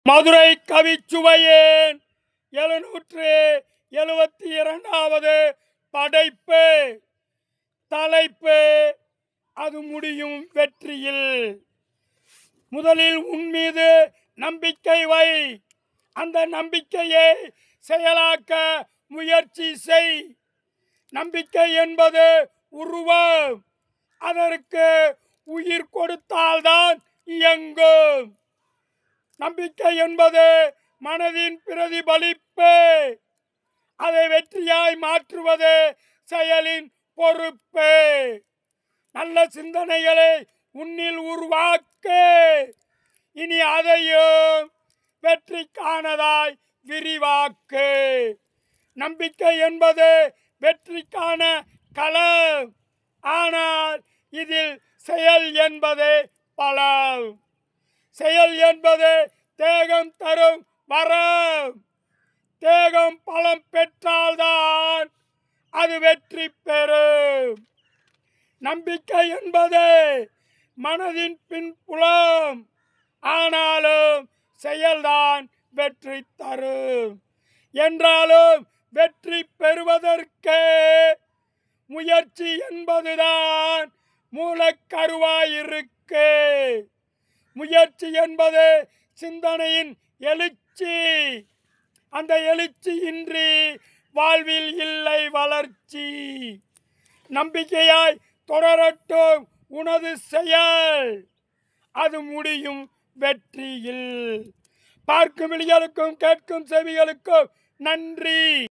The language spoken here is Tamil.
மதுரை கவிச்சுவையேன் 772வது படைப்பு. தலைப்பு அது முடியும் வெற்றியில். முதலில் உன் மீது நம்பிக்கை வை, அந்த நம்பிக்கையை செயலாக்க முயற்சி செய். நம்பிக்கை என்பது உருவம், அதற்கு உயிர் கொடுத்தால்தான் இயங்கும். நம்பிக்கை என்பது மனதின் பிரதிபலிப்பு, அதை வெற்றியாய் மாற்றுவது செயலின் பொறுப்பு. நல்ல சிந்தனைகளை உன்னில் உருவாக்கு, இனி அதையும் வெற்றிக்கானதாய் விரிவாக்கு. நம்பிக்கை என்பது வெற்றிக்கான களம், ஆனால் இதில் செயல் என்பது பலம். செயல் என்பது தேகம் தரும் வரம். தேகம் பலம் பெற்றால்தான் அது வெற்றி பெறும். நம்பிக்கை என்பது மனதின் பின்புலம், ஆனாலும் செயல்தான் வெற்றி தரும். என்றாலும் வெற்றி பெறுவதற்கு முயற்சி என்பதுதான் மூலக்கருவாயிருக்கு. முயற்சி என்பது சிந்தனையின் எழுச்சி, அந்த எழுச்சி இன்றி வாழ்வில் இல்லை வளர்ச்சி. நம்பிக்கையாய் தொடரட்டும் உனது செயல், அது முடியும் வெற்றியில். பார்க்கும் விழிகளுக்கும் கேட்கும் செவிகளுக்கும் நன்றி.